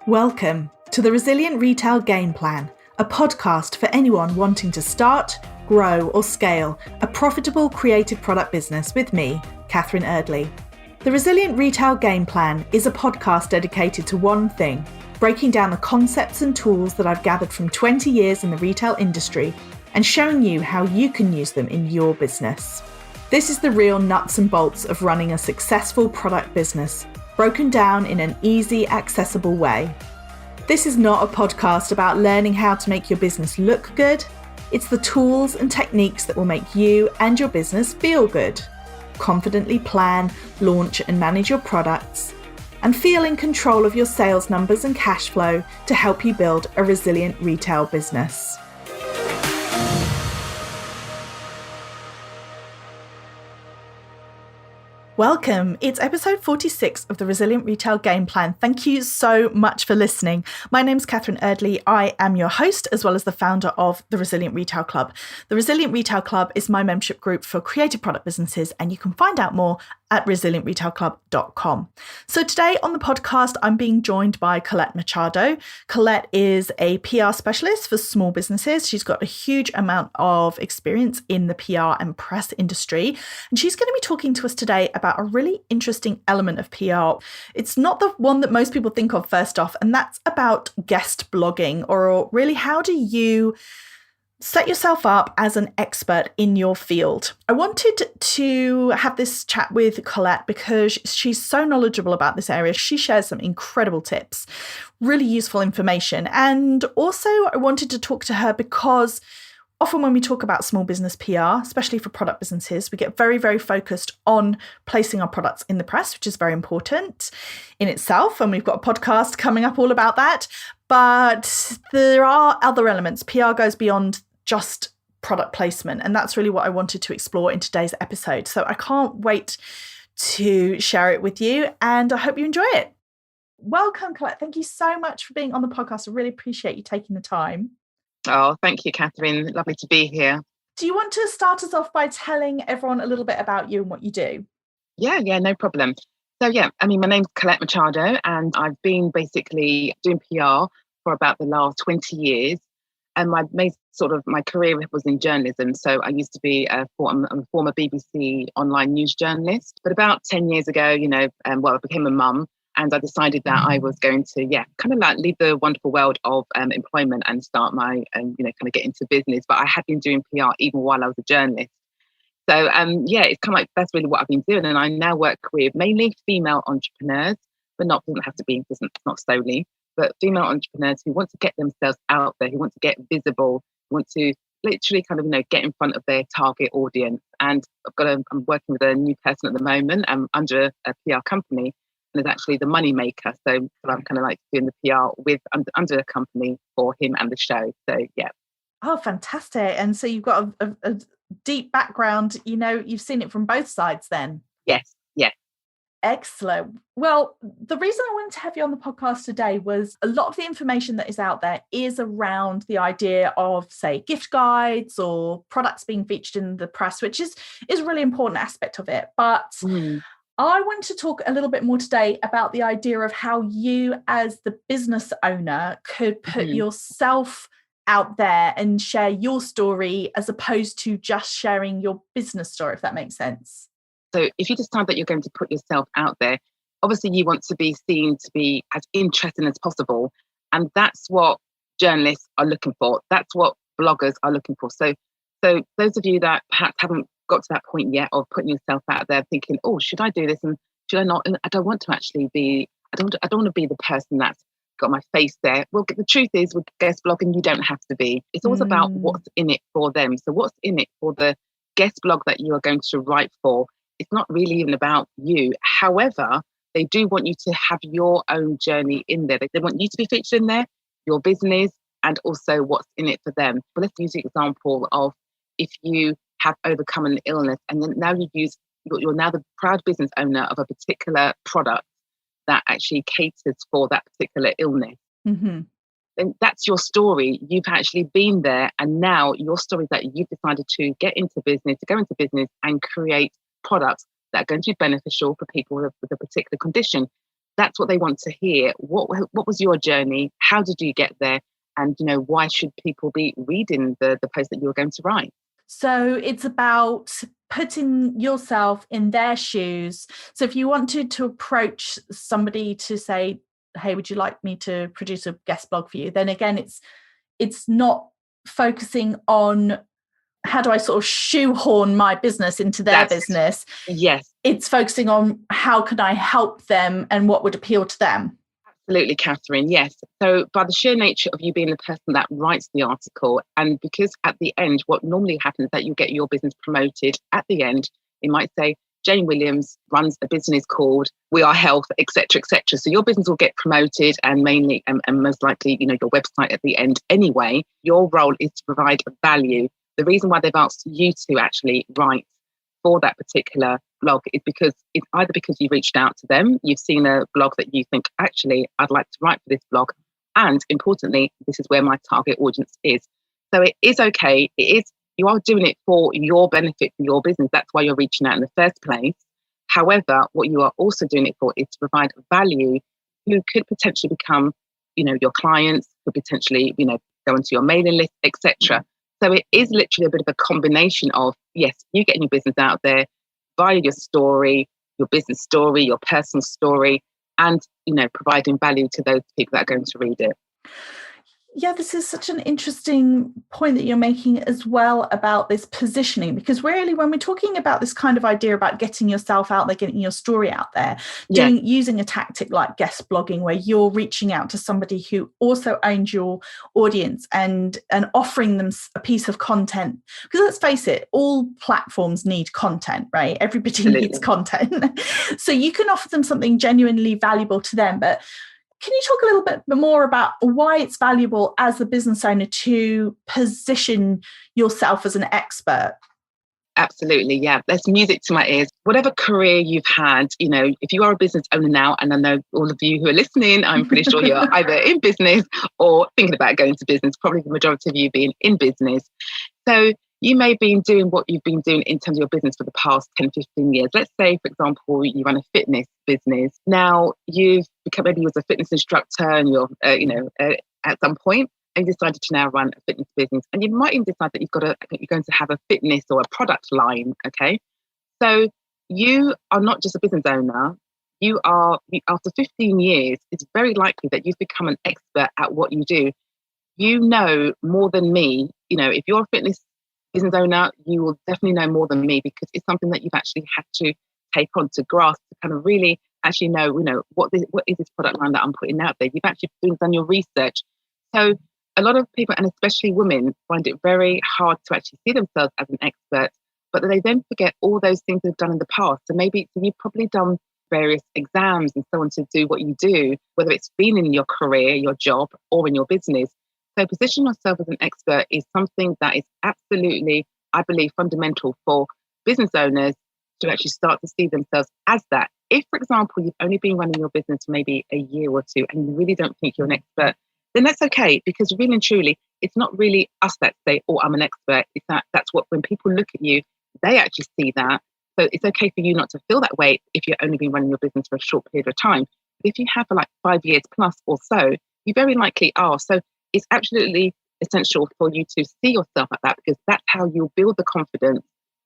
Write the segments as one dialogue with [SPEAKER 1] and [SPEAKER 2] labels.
[SPEAKER 1] Welcome to the Resilient Retail Game Plan, a podcast for anyone wanting to start, grow or scale a profitable creative product business with me, Catherine Erdley. The Resilient Retail Game Plan is a podcast dedicated to one thing, breaking down the concepts and tools that I've gathered from 20 years in the retail industry and showing you how you can use them in your business. This is the real nuts and bolts of running a successful product business, broken down in an easy, accessible way. This is not a podcast about learning how to make your business look good. It's the tools and techniques that will make you and your business feel good. Confidently plan, launch and manage your products, and feel in control of your sales numbers and cash flow to help you build a resilient retail business. Welcome. It's episode 46 of the Resilient Retail Game Plan. Thank you so much for listening. My name's Catherine Erdley. I am your host as well as the founder of the Resilient Retail Club. The Resilient Retail Club is my membership group for creative product businesses, and you can find out more at resilientretailclub.com. So today on the podcast, I'm being joined by Colette Machado. Colette is a PR specialist for small businesses. She's got a huge amount of experience in the PR and press industry, and she's going to be talking to us today about a really interesting element of PR. It's not the one that most people think of first off, and that's about guest blogging, or really how do you set yourself up as an expert in your field. I wanted to have this chat with Colette because she's so knowledgeable about this area. She shares some incredible tips, really useful information. And also I wanted to talk to her because often when we talk about small business PR, especially for product businesses, we get very, very focused on placing our products in the press, which is very important in itself. And we've got a podcast coming up all about that. But there are other elements. PR goes beyond just product placement. And that's really what I wanted to explore in today's episode. So I can't wait to share it with you, and I hope you enjoy it. Welcome, Colette. Thank you so much for being on the podcast. I really appreciate you taking the time.
[SPEAKER 2] Oh, thank you, Catherine. Lovely to be here.
[SPEAKER 1] Do you want to start us off by telling everyone a little bit about you and what you do?
[SPEAKER 2] Yeah, no problem. So my name's Colette Machado, and I've been basically doing PR for about the last 20 years. And my career was in journalism. So I used to be I'm a former BBC online news journalist. But about 10 years ago, I became a mum, and I decided that I was going to, kind of like leave the wonderful world of employment and start my, kind of get into business. But I had been doing PR even while I was a journalist. So, it's kind of like that's really what I've been doing. And I now work with mainly female entrepreneurs, but doesn't have to be, not solely, but female entrepreneurs who want to get themselves out there, who want to get visible, who want to literally kind of, get in front of their target audience. And I'm working with a new person at the moment. I'm under a PR company, and is actually the money maker. So I'm kind of like doing the PR with under a company for him and the show. So yeah.
[SPEAKER 1] Oh, fantastic. And so you've got a deep background, you've seen it from both sides then.
[SPEAKER 2] Yes.
[SPEAKER 1] Excellent. Well, the reason I wanted to have you on the podcast today was a lot of the information that is out there is around the idea of, say, gift guides or products being featured in the press, which is a really important aspect of it. But I want to talk a little bit more today about the idea of how you as the business owner could put yourself out there and share your story as opposed to just sharing your business story, if that makes sense.
[SPEAKER 2] So if you decide that you're going to put yourself out there, obviously you want to be seen to be as interesting as possible. And that's what journalists are looking for. That's what bloggers are looking for. So those of you that perhaps haven't got to that point yet of putting yourself out there thinking, oh, should I do this and should I not? And I don't want to actually be, I don't want to be the person that's got my face there. Well, the truth is with guest blogging, you don't have to be. It's always about what's in it for them. So what's in it for the guest blog that you are going to write for? It's not really even about you. However, they do want you to have your own journey in there. They want you to be featured in there, your business, and also what's in it for them. But let's use the example of if you have overcome an illness and then now you're now the proud business owner of a particular product that actually caters for that particular illness. And that's your story. You've actually been there, and now your story is that you've decided to go into business and create products that are going to be beneficial for people with a particular condition. That's what they want to hear. What was your journey? How did you get there? And, why should people be reading the post that you're going to write?
[SPEAKER 1] So it's about putting yourself in their shoes. So if you wanted to approach somebody to say, hey, would you like me to produce a guest blog for you? Then again, it's not focusing on how do I sort of shoehorn my business into their business.
[SPEAKER 2] Yes.
[SPEAKER 1] It's focusing on how can I help them and what would appeal to them.
[SPEAKER 2] Absolutely, Catherine. Yes. So by the sheer nature of you being the person that writes the article, and because at the end, what normally happens is that you get your business promoted at the end. It might say, Jane Williams runs a business called We Are Health, etc., etc. So your business will get promoted, and mainly and most likely, your website at the end anyway. Your role is to provide value. The reason why they've asked you to actually write for that particular blog is because it's either because you reached out to them, you've seen a blog that you think, actually, I'd like to write for this blog. And importantly, this is where my target audience is. So it is okay. You are doing it for your benefit, for your business. That's why you're reaching out in the first place. However, what you are also doing it for is to provide value who could potentially become, your clients, could potentially, go into your mailing list, etc. So it is literally a bit of a combination of, yes, you getting your business out there via your story, your business story, your personal story, and, providing value to those people that are going to read it.
[SPEAKER 1] Yeah, this is such an interesting point that you're making as well about this positioning, because really when we're talking about this kind of idea about getting yourself out there, getting your story out there, using a tactic like guest blogging where you're reaching out to somebody who also owns your audience and offering them a piece of content, because let's face it, all platforms need content, right? Everybody
[SPEAKER 2] Absolutely.
[SPEAKER 1] needs content. So you can offer them something genuinely valuable to them, but can you talk a little bit more about why it's valuable as a business owner to position yourself as an expert?
[SPEAKER 2] Absolutely, yeah. That's music to my ears. Whatever career you've had, if you are a business owner now, and I know all of you who are listening, I'm pretty sure you're either in business or thinking about going to business, probably the majority of you being in business. So you may have been doing what you've been doing in terms of your business for the past 10, 15 years. Let's say, for example, you run a fitness business. Now you've become, maybe you was a fitness instructor and you're, at some point, and you decided to now run a fitness business. And you might even decide that you're going to have a fitness or a product line, okay? So you are not just a business owner. After 15 years, it's very likely that you've become an expert at what you do. You know more than me. If you're a fitness business owner, you will definitely know more than me, because it's something that you've actually had to take on, to grasp, to kind of really actually know, what is this product line that I'm putting out there. You've actually done your research. So a lot of people, and especially women, find it very hard to actually see themselves as an expert, but they then forget all those things they've done in the past. So maybe you've probably done various exams and so on to do what you do, whether it's been in your career, your job, or in your business. So position yourself as an expert is something that is absolutely, I believe, fundamental for business owners to actually start to see themselves as that. If, for example, you've only been running your business for maybe a year or two and you really don't think you're an expert, then that's okay, because really and truly, it's not really us that say, oh, I'm an expert. It's that's what, when people look at you, they actually see that. So it's okay for you not to feel that way if you've only been running your business for a short period of time. But if you have for like 5 years plus or so, you very likely are. So it's absolutely essential for you to see yourself at that, because that's how you'll build the confidence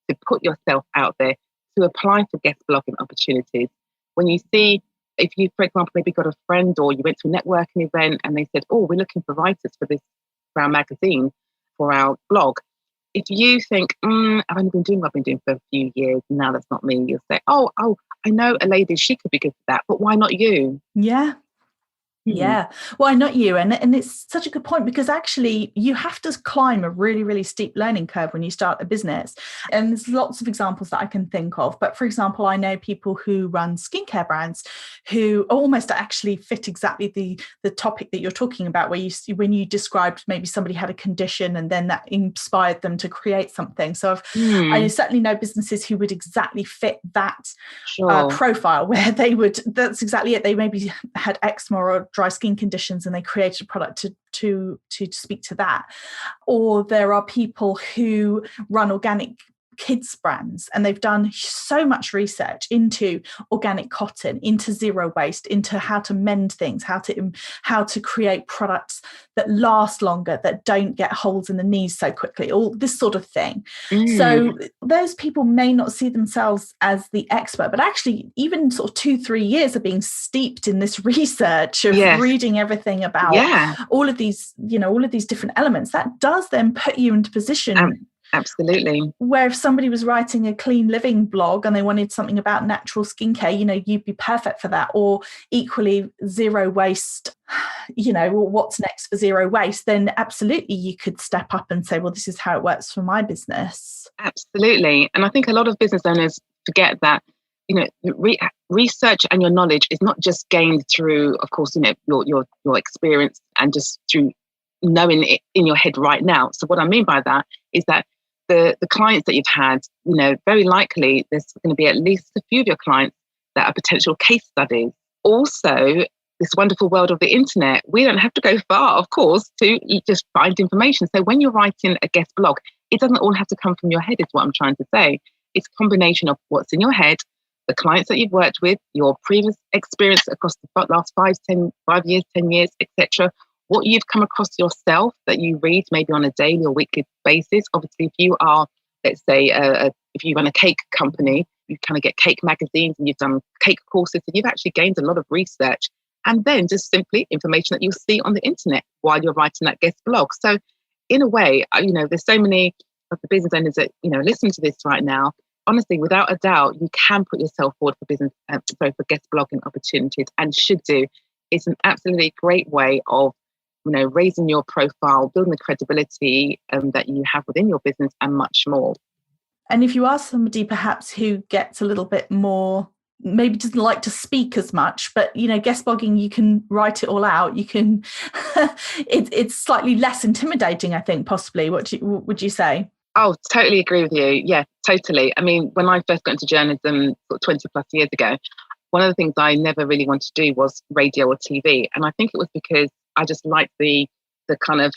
[SPEAKER 2] to put yourself out there, to apply for guest blogging opportunities. When you see, if you, for example, maybe got a friend or you went to a networking event and they said, oh, we're looking for writers for our magazine, for our blog. If you think, I've only been doing what I've been doing for a few years, now that's not me, you'll say, oh, I know a lady, she could be good for that, but why not you?
[SPEAKER 1] Yeah. Yeah, why not you? And it's such a good point, because actually you have to climb a really, really steep learning curve when you start a business. And there's lots of examples that I can think of. But for example, I know people who run skincare brands who almost actually fit exactly the topic that you're talking about, where when you described maybe somebody had a condition and then that inspired them to create something. So I certainly know businesses who would exactly fit that profile, where that's exactly it. They maybe had eczema or dry skin conditions and they created a product to speak to that. Or there are people who run organic kids brands, and they've done so much research into organic cotton, into zero waste, into how to mend things, how to create products that last longer, that don't get holes in the knees so quickly, all this sort of thing. So those people may not see themselves as the expert, but actually even sort of 2-3 years of being steeped in this research of reading everything about all of these, all of these different elements, that does then put you into position.
[SPEAKER 2] Absolutely.
[SPEAKER 1] Where if somebody was writing a clean living blog and they wanted something about natural skincare, you'd be perfect for that. Or equally zero waste, what's next for zero waste, then absolutely you could step up and say, well, this is how it works for my business.
[SPEAKER 2] Absolutely. And I think a lot of business owners forget that, research and your knowledge is not just gained through, of course, your experience and just through knowing it in your head right now. So what I mean by that is that the clients that you've had, very likely there's going to be at least a few of your clients that are potential case studies. Also, this wonderful world of the internet, we don't have to go far, of course, to just find information. So when you're writing a guest blog, it doesn't all have to come from your head, is what I'm trying to say. It's a combination of what's in your head, the clients that you've worked with, your previous experience across the last 5 years, 10 years, etc., what you've come across yourself that you read maybe on a daily or weekly basis. Obviously, if you are, let's say, if you run a cake company, you kind of get cake magazines and you've done cake courses, and you've actually gained a lot of research. And then just simply information that you'll see on the internet while you're writing that guest blog. So in a way, there's so many of the business owners that, listen to this right now. Honestly, without a doubt, you can put yourself forward for guest blogging opportunities, and should do. It's an absolutely great way of raising your profile, building the credibility that you have within your business, and much more.
[SPEAKER 1] And if you are somebody perhaps who gets a little bit more, maybe doesn't like to speak as much, but guest blogging, you can write it all out. You can, it's slightly less intimidating, I think, possibly. What would you say?
[SPEAKER 2] Oh, totally agree with you. Yeah, totally. I mean, when I first got into journalism 20 plus years ago, one of the things I never really wanted to do was radio or TV. And I think it was because I just liked the kind of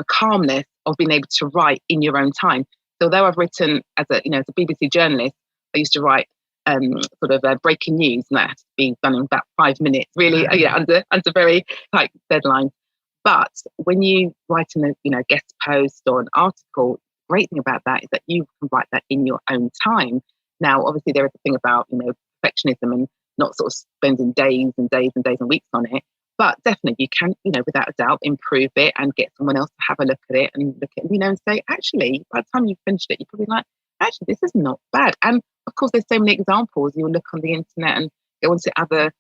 [SPEAKER 2] calmness of being able to write in your own time. So although I've written as a BBC journalist, I used to write breaking news, and that had to be done in about 5 minutes, really, under very tight deadlines. But when you write in a guest post or an article, the great thing about that is that you can write that in your own time. Now, obviously, there is a thing about perfectionism and not sort of spending days and days and days and weeks on it. But definitely you can, without a doubt, improve it and get someone else to have a look at it and look at it, and say, actually, by the time you've finished it, you're probably like, actually, this is not bad. And of course, there's so many examples. You'll look on the internet and go onto other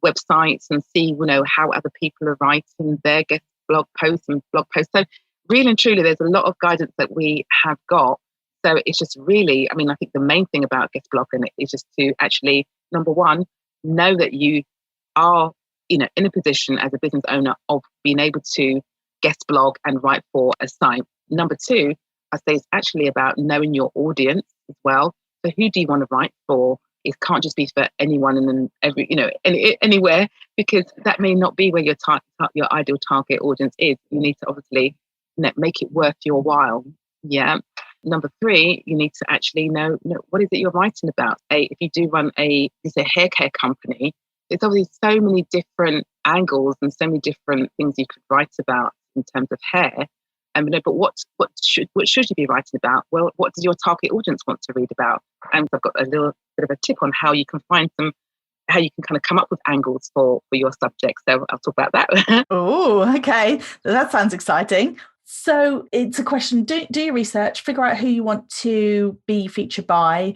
[SPEAKER 2] websites and see, how other people are writing their guest blog posts and blog posts. So really and truly, there's a lot of guidance that we have got. So it's just really, I think the main thing about guest blogging is just to actually, number one, know that you are in a position as a business owner of being able to guest blog and write for a site. Number two, I say it's actually about knowing your audience as well. So who do you want to write for? It can't just be for anyone and anywhere, because that may not be where your ideal target audience is. You need to obviously make it worth your while. Yeah. Number three, you need to actually know what is it you're writing about. If you do run a hair care company, there's obviously so many different angles and so many different things you could write about in terms of hair. But what should you be writing about? Well, what does your target audience want to read about? And I've got a little bit of a tip on how you can kind of come up with angles for your subject. So I'll talk about that.
[SPEAKER 1] Oh, okay. That sounds exciting. So it's a question, do your research, figure out who you want to be featured by.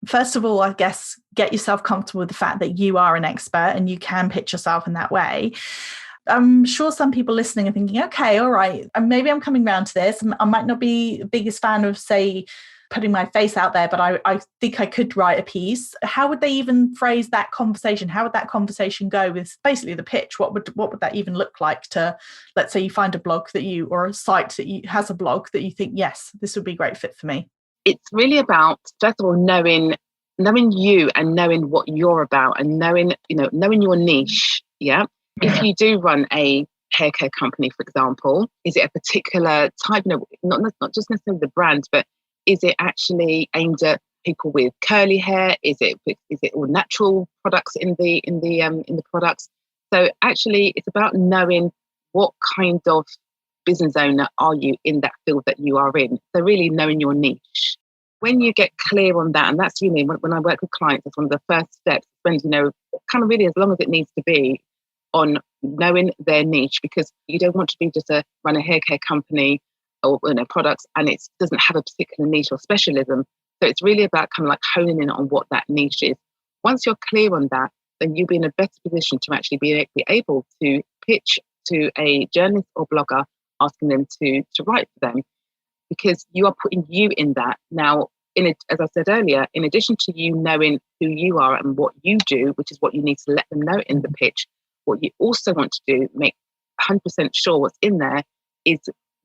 [SPEAKER 1] First of all, I guess, get yourself comfortable with the fact that you are an expert and you can pitch yourself in that way. I'm sure some people listening are thinking, okay, all right, maybe I'm coming around to this. I might not be the biggest fan of, say, putting my face out there, but I think I could write a piece. How would they even phrase that conversation? How would that conversation go with basically the pitch? What would that even look like to, let's say you find a blog or a site that has a blog that you think, yes, this would be a great fit for me?
[SPEAKER 2] It's really about, first of all, knowing you and knowing what you're about and knowing your niche. Yeah. If you do run a hair care company, for example, is it a particular type? Not just necessarily the brand, but Is it actually aimed at people with curly hair? Is it all natural products in the products? So actually, it's about knowing what kind of business owner are you in that field that you are in. So really knowing your niche. When you get clear on that, and that's really when I work with clients, that's one of the first steps. Spend kind of really as long as it needs to be on knowing their niche, because you don't want to be just run a hair care company or products and it doesn't have a particular niche or specialism. So it's really about kind of like honing in on what that niche is. Once you're clear on that, then you'll be in a better position to actually be able to pitch to a journalist or blogger, asking them to write for them, because you are putting you in that. Now, as I said earlier, in addition to you knowing who you are and what you do, which is what you need to let them know in the pitch, what you also want to do, make 100% sure what's in there, is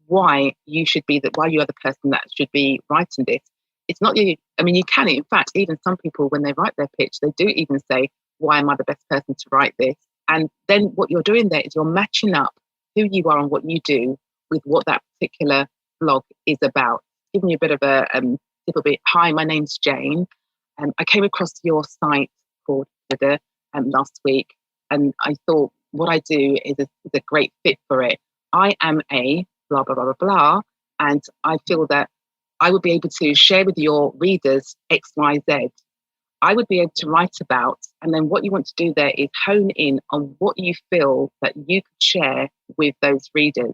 [SPEAKER 2] why you are the person that should be writing this. It's not you. I mean, you can, in fact, even some people, when they write their pitch, they do even say, why am I the best person to write this? And then what you're doing there is you're matching up who you are and what you do with what that particular blog is about. Giving you a bit of a little bit. Hi, my name's Jane. I came across your site called Twitter last week, and I thought what I do is a great fit for it. I am a blah, blah, blah, blah, blah, and I feel that I would be able to share with your readers X, Y, Z. I would be able to write about, and then what you want to do there is hone in on what you feel that you could share with those readers.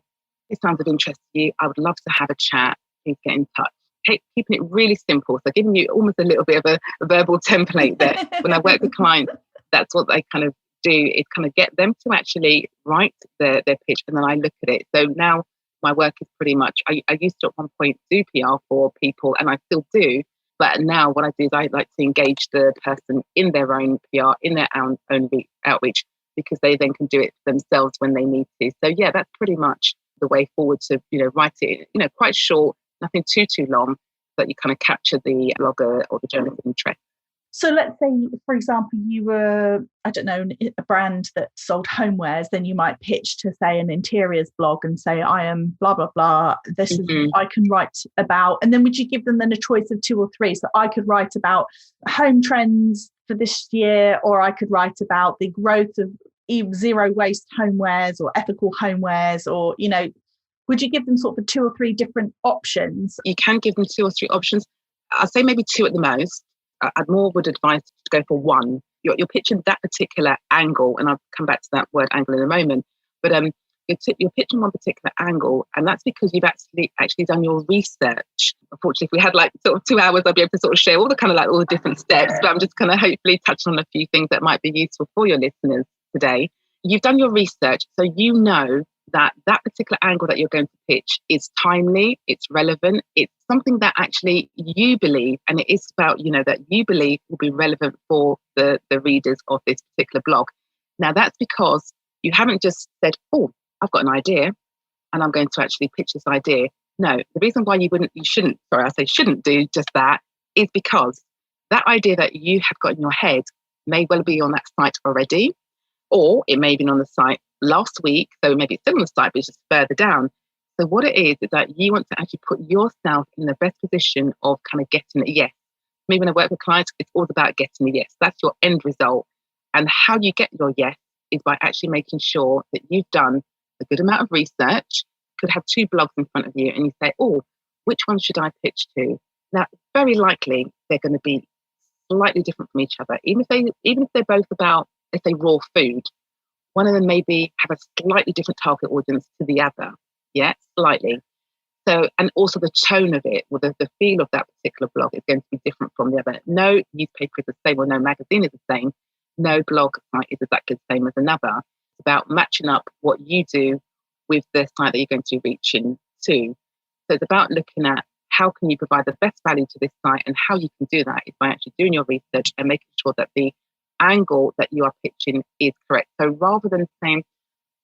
[SPEAKER 2] If it sounds of interest to you, I would love to have a chat. Please get in touch. Keeping it really simple. So giving you almost a little bit of a verbal template there. When I work with clients, that's what they kind of do, is kind of get them to actually write their pitch, and then I look at it. So now my work is pretty much, I used to at one point do PR for people, and I still do. But now what I do is I like to engage the person in their own PR, in their own outreach, because they then can do it themselves when they need to. So yeah, that's pretty much the way forward to, write it, quite short, nothing too long, that you kind of capture the blogger or the journalist's interest.
[SPEAKER 1] So let's say, for example, you were, I don't know, a brand that sold homewares, then you might pitch to, say, an interiors blog and say, I am blah, blah, blah. This is what I can write about. And then would you give them then a choice of 2 or 3? So I could write about home trends for this year, or I could write about the growth of zero waste homewares or ethical homewares, or, would you give them sort of 2 or 3 different options?
[SPEAKER 2] You can give them 2 or 3 options. I'd say maybe 2 at the most. I would advise to go for 1. You're pitching that particular angle, and I'll come back to that word angle in a moment. But you're pitching one particular angle, and that's because you've actually done your research. Unfortunately, if we had like sort of 2 hours, I'd be able to sort of share all the different steps. But I'm just going to hopefully touch on a few things that might be useful for your listeners today. You've done your research, so you know that particular angle that you're going to pitch is timely, it's relevant, it's something that actually you believe, and it is about, that you believe will be relevant for the readers of this particular blog. Now, that's because you haven't just said, oh, I've got an idea and I'm going to actually pitch this idea. No, the reason why you shouldn't do just that is because that idea that you have got in your head may well be on that site already, or it may have been on the site last week, so maybe it's still on the site, but it's just further down. So what it is that you want to actually put yourself in the best position of kind of getting a yes. Me, when I work with clients, it's all about getting a yes. That's your end result. And how you get your yes is by actually making sure that you've done a good amount of research. You could have 2 blogs in front of you and you say, oh, which one should I pitch to? Now, very likely they're going to be slightly different from each other. Even if they're both about, let's say, raw food, one of them maybe have a slightly different target audience to the other. Yeah, slightly. So, and also the tone of it, or the feel of that particular blog is going to be different from the other. No newspaper is the same, or no magazine is the same. No blog site is exactly the same as another. It's about matching up what you do with the site that you're going to reach into. So it's about looking at how can you provide the best value to this site, and how you can do that is by actually doing your research and making sure that the angle that you are pitching is correct. So rather than saying,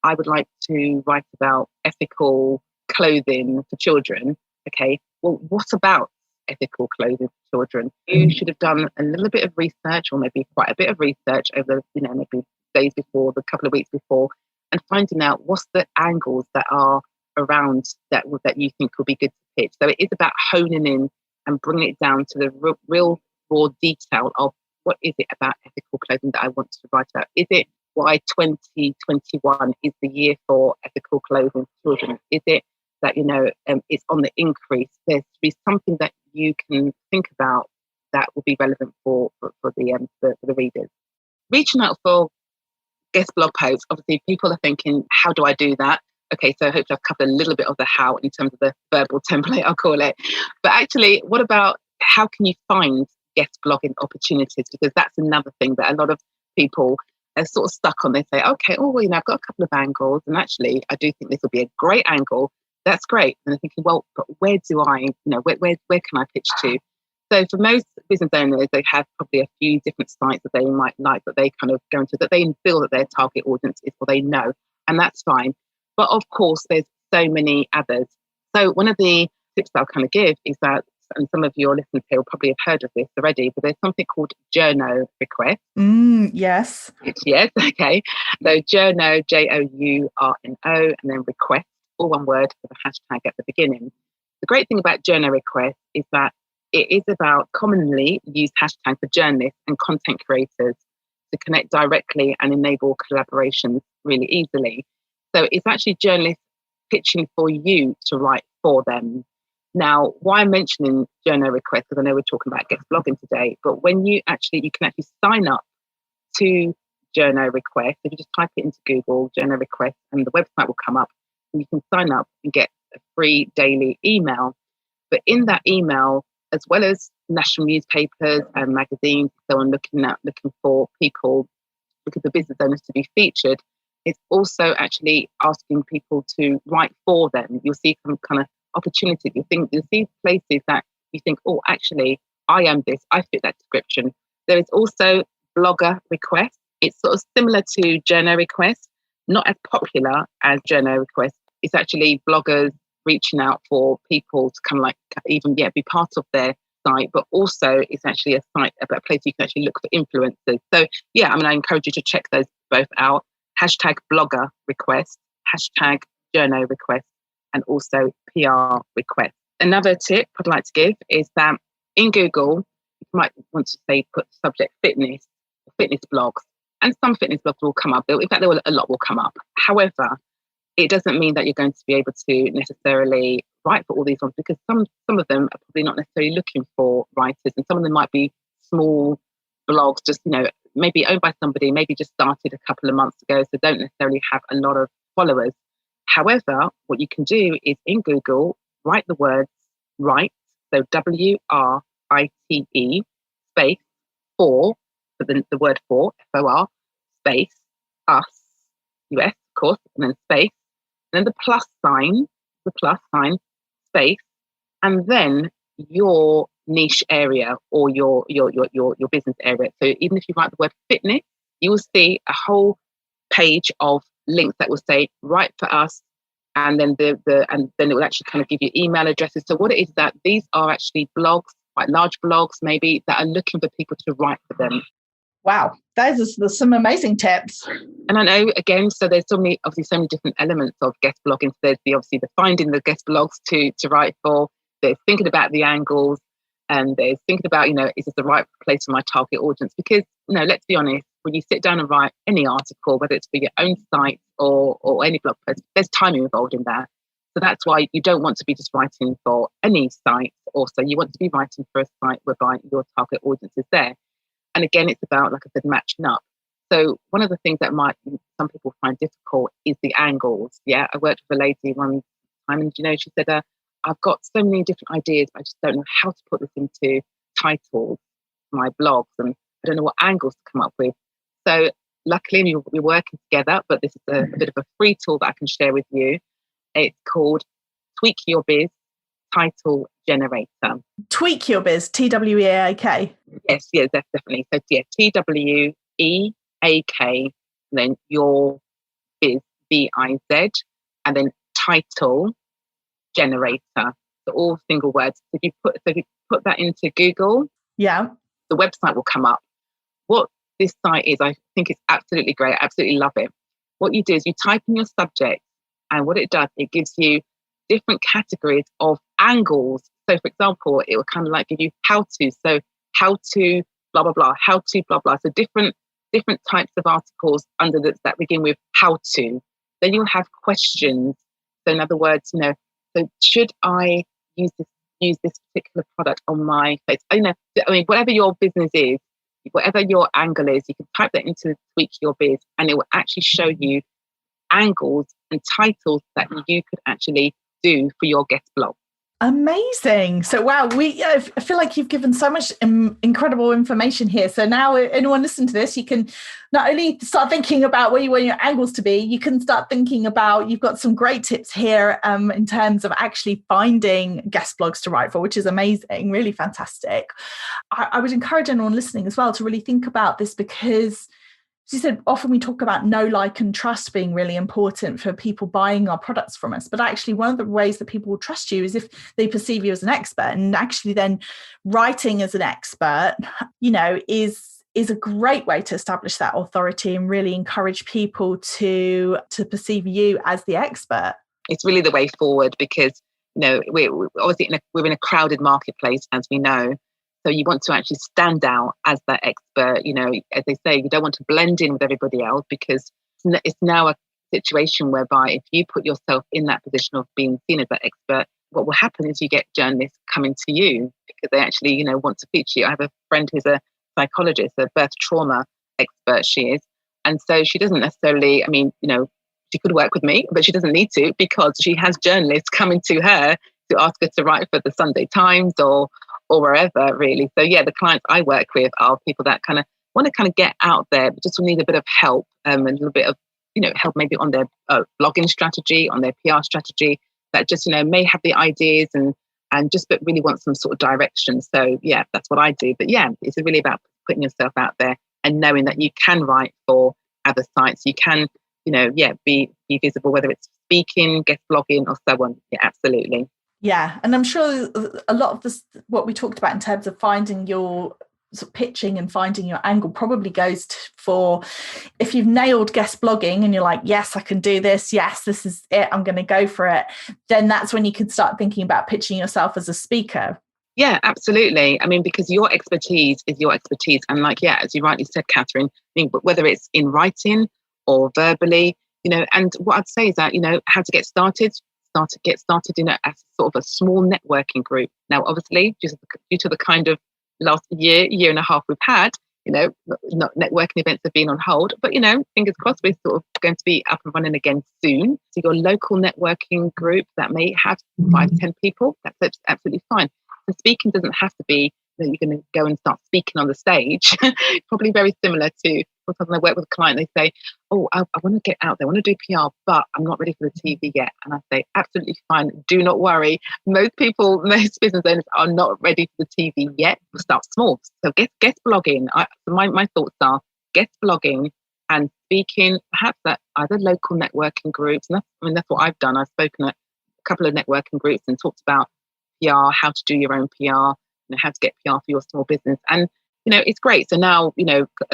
[SPEAKER 2] I would like to write about ethical clothing for children, okay, well, what about ethical clothing for children? You should have done a little bit of research, or maybe quite a bit of research over, maybe days before, the couple of weeks before, and finding out what's the angles that are around that you think would be good to pitch. So it is about honing in and bringing it down to the real raw detail of what is it about ethical clothing that I want to write about. Is it why 2021 is the year for ethical clothing for children? Is it that, it's on the increase? There's to be something that you can think about that will be relevant for the readers. Reaching out for guest blog posts, obviously people are thinking, how do I do that? Okay, so hopefully I've covered a little bit of the how in terms of the verbal template, I'll call it. But actually, what about how can you find guest blogging opportunities? Because that's another thing that a lot of people are sort of stuck on. They say, okay, I've got a couple of angles, and actually I do think this will be a great angle. That's great. And they're thinking, well, but where do I, where can I pitch to? So for most business owners, they have probably a few different sites that they might like, that they kind of go into, that they feel that their target audience is, or they know, and that's fine. But of course, there's so many others. So one of the tips I'll kind of give is that, and some of your listeners here will probably have heard of this already, but there's something called journo request.
[SPEAKER 1] Yes.
[SPEAKER 2] Yes, okay. So journo, JOURNO, and then request, all one word with a hashtag at the beginning. The great thing about journo request is that it is about commonly used hashtag for journalists and content creators to connect directly and enable collaborations really easily. So it's actually journalists pitching for you to write for them. Now, why I'm mentioning journo request, because I know we're talking about guest blogging today, but when you can actually sign up to journo request. If you just type it into Google, journo request, and the website will come up, and you can sign up and get a free daily email. But in that email, as well as national newspapers and magazines, so on, looking for people, looking for business owners to be featured, it's also actually asking people to write for them. You'll see some kind of opportunity. You'll see places that you think, oh, actually, I am this. I fit that description. There is also blogger request. It's sort of similar to journo request, not as popular as journo request. It's actually bloggers reaching out for people to kind of be part of their site, but also it's actually a place you can actually look for influencers. So I encourage you to check those both out. Hashtag blogger request, hashtag journo request, and also PR request. Another tip I'd like to give is that in Google, you might want to put subject fitness blogs, and some fitness blogs will come up. In fact, a lot will come up. However, it doesn't mean that you're going to be able to necessarily write for all these ones, because some of them are probably not necessarily looking for writers, and some of them might be small blogs, just maybe owned by somebody, maybe just started a couple of months ago, so don't necessarily have a lot of followers. However, what you can do is in Google, write the words write, so WRITE, space, for the word for, FOR, space, us, US, of course, and then space, and then the plus sign, space, and then your niche area or your business area. So even if you write the word fitness, you will see a whole page of links that will say write for us, and then then it will actually kind of give you email addresses. So what it is that these are actually blogs, quite large blogs maybe, that are looking for people to write for them.
[SPEAKER 1] Wow, those are some amazing tips.
[SPEAKER 2] And I know, again, so there's so many different elements of guest blogging. So there's the finding the guest blogs to write for. There's thinking about the angles, and there's thinking about, is this the right place for my target audience? Because, let's be honest, when you sit down and write any article, whether it's for your own site or any blog post, there's time involved in that. So that's why you don't want to be just writing for any site. Also, you want to be writing for a site whereby your target audience is there. And again, it's about, like I said, matching up. So one of the things that some people find difficult is the angles. Yeah, I worked with a lady one time, and she said, I've got so many different ideas, but I just don't know how to put this into titles for my blogs, and I don't know what angles to come up with. So luckily we're working together, but this is a bit of a free tool that I can share with you. It's called Tweak Your Biz Title Generator.
[SPEAKER 1] Tweak Your Biz, TWEAK.
[SPEAKER 2] Yes, definitely. So TWEAK, and then Your Biz, BIZ, and then Title Generator. So all single words. If you put that into Google, the website will come up. What this site is, I think it's absolutely great. I absolutely love it. What you do is you type in your subject, and what it does, it gives you different categories of angles. So for example, it will kind of like give you how to. So how to blah, blah, blah, how to blah, blah. So different types of articles under that begin with how to. Then you'll have questions. So in other words, so should I use this particular product on my face? Whatever your business is, whatever your angle is, you can type that into Tweak Your Biz, and it will actually show you angles and titles that you could actually do for your guest blog.
[SPEAKER 1] Amazing. So, wow, I feel like you've given so much incredible information here. So now anyone listening to this, you can not only start thinking about where you want your angles to be, you can start thinking about, you've got some great tips here in terms of actually finding guest blogs to write for, which is amazing, really fantastic. I would encourage anyone listening as well to really think about this, because as you said, often we talk about know, like, and trust being really important for people buying our products from us. But actually, one of the ways that people will trust you is if they perceive you as an expert. And actually then writing as an expert, is a great way to establish that authority and really encourage people to perceive you as the expert.
[SPEAKER 2] It's really the way forward, because, we're obviously we're in a crowded marketplace, as we know. So you want to actually stand out as that expert. As they say, you don't want to blend in with everybody else, because it's now a situation whereby if you put yourself in that position of being seen as that expert, what will happen is you get journalists coming to you because they actually, want to feature you. I have a friend who's a psychologist, a birth trauma expert she is. And so she doesn't necessarily, she could work with me, but she doesn't need to, because she has journalists coming to her to ask her to write for the Sunday Times or wherever, really. So yeah, the clients I work with are people that kind of want to kind of get out there, but just need a bit of help, and a little bit of, help maybe on their blogging strategy, on their PR strategy, that just, may have the ideas and just, but really want some sort of direction. So yeah, that's what I do. But yeah, it's really about putting yourself out there and knowing that you can write for other sites. You can, be visible, whether it's speaking, guest blogging or so on. Yeah, absolutely.
[SPEAKER 1] Yeah, and I'm sure a lot of this, what we talked about in terms of finding your sort of pitching and finding your angle, probably goes for if you've nailed guest blogging and you're like, yes, I can do this. Yes, this is it. I'm going to go for it. Then that's when you can start thinking about pitching yourself as a speaker.
[SPEAKER 2] Yeah, absolutely. Because your expertise is your expertise. And as you rightly said, Catherine, whether it's in writing or verbally, and what I'd say is that, how to get started as sort of a small networking group. Now, obviously, due to the kind of last year and a half we've had, not networking events have been on hold, but, fingers crossed, we're sort of going to be up and running again soon. So your local networking group that may have 5-10 people, that's absolutely fine. The speaking doesn't have to be that you're going to go and start speaking on the stage. Probably very similar to when I work with a client, they say, oh, I want to get out there, I want to do PR, but I'm not ready for the TV yet. And I say, absolutely fine. Do not worry. Most business owners are not ready for the TV yet. We'll start small. So guest blogging. My thoughts are guest blogging and speaking, perhaps at either local networking groups. And that's what I've done. I've spoken at a couple of networking groups and talked about PR, how to do your own PR, how to get PR for your small business. And, it's great. So now,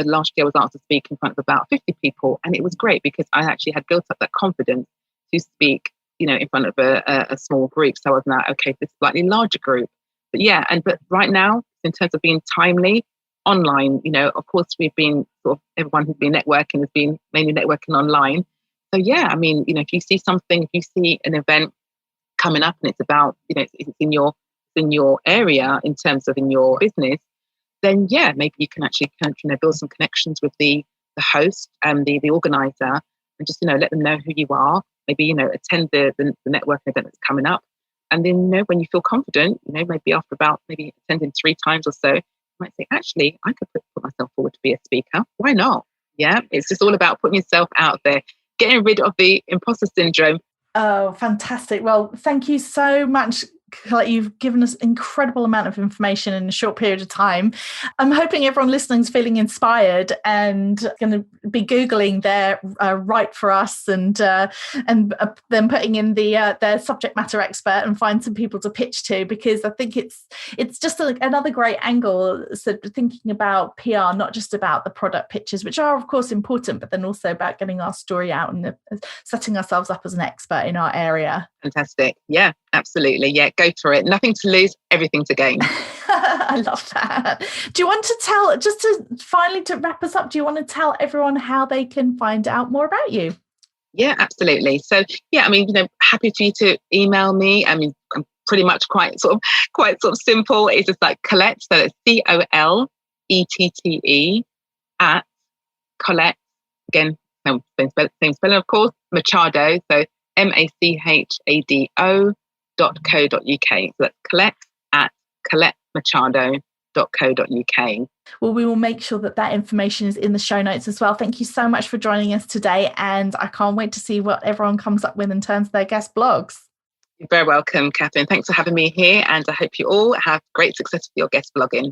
[SPEAKER 2] last year I was asked to speak in front of about 50 people. And it was great because I actually had built up that confidence to speak, in front of a small group. So I was now, okay, this slightly larger group. But right now, in terms of being timely online, of course, we've been everyone who's been networking has been mainly networking online. So yeah, if you see something, if you see an event coming up and it's about, it's in your area in terms of in your business, then yeah, maybe you can actually build some connections with the host and the organizer, and just let them know who you are. Maybe attend the networking event that's coming up, and then when you feel confident, maybe after about attending 3 times or so, you might say, actually, I could put myself forward to be a speaker. Why not? Yeah, it's just all about putting yourself out there, getting rid of the imposter syndrome.
[SPEAKER 1] Oh, fantastic. Well, thank you so much, Colette. You've given us an incredible amount of information in a short period of time. I'm hoping everyone listening is feeling inspired and going to be Googling their write for us and then putting in their subject matter expert and find some people to pitch to, because I think it's just another great angle. So thinking about PR, not just about the product pitches, which are of course important, but then also about getting our story out and setting ourselves up as an expert in our area.
[SPEAKER 2] Fantastic. Yeah, Absolutely. Yeah, go for it. Nothing to lose, everything to gain.
[SPEAKER 1] I love that. Do you want to tell, just to finally to wrap us up, do you want to tell everyone how they can find out more about you?
[SPEAKER 2] Yeah, absolutely. So yeah, I mean, happy for you to email me. I mean, I'm pretty much quite sort of simple. It's just like Colette, so it's COLETTE at Colette, again, same spelling, of course, Machado, so MACHADO.co.uk. So that's Colette at ColetteMachado.co.uk.
[SPEAKER 1] Well, we will make sure that information is in the show notes as well. Thank you so much for joining us today. And I can't wait to see what everyone comes up with in terms of their guest blogs.
[SPEAKER 2] You're very welcome, Catherine. Thanks for having me here. And I hope you all have great success with your guest blogging.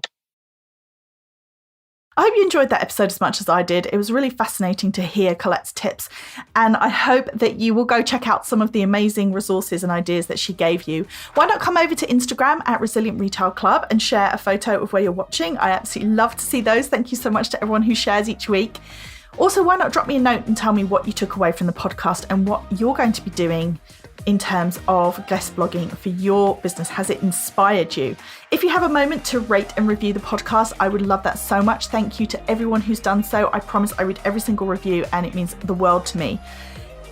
[SPEAKER 1] I hope you enjoyed that episode as much as I did. It was really fascinating to hear Colette's tips, and I hope that you will go check out some of the amazing resources and ideas that she gave you. Why not come over to Instagram at Resilient Retail Club and share a photo of where you're watching? I absolutely love to see those. Thank you so much to everyone who shares each week. Also, why not drop me a note and tell me what you took away from the podcast and what you're going to be doing in terms of guest blogging for your business. Has it inspired you? If you have a moment to rate and review the podcast, I would love that so much. Thank you to everyone who's done so. I promise I read every single review and it means the world to me.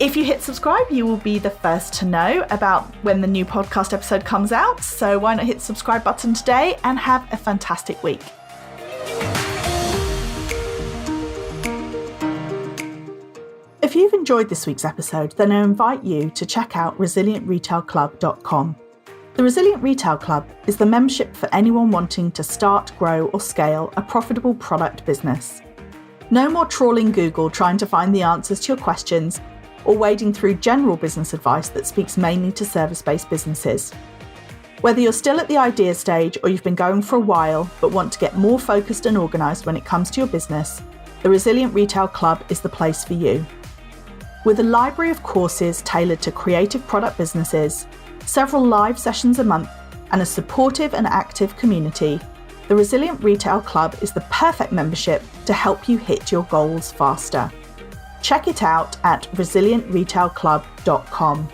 [SPEAKER 1] If you hit subscribe, you will be the first to know about when the new podcast episode comes out. So why not hit the subscribe button today and have a fantastic week. If you've enjoyed this week's episode, then I invite you to check out resilientretailclub.com. The Resilient Retail Club is the membership for anyone wanting to start, grow, or scale a profitable product business. No more trawling Google trying to find the answers to your questions or wading through general business advice that speaks mainly to service-based businesses. Whether you're still at the idea stage or you've been going for a while but want to get more focused and organised when it comes to your business, the Resilient Retail Club is the place for you. With a library of courses tailored to creative product businesses, several live sessions a month, and a supportive and active community, the Resilient Retail Club is the perfect membership to help you hit your goals faster. Check it out at resilientretailclub.com.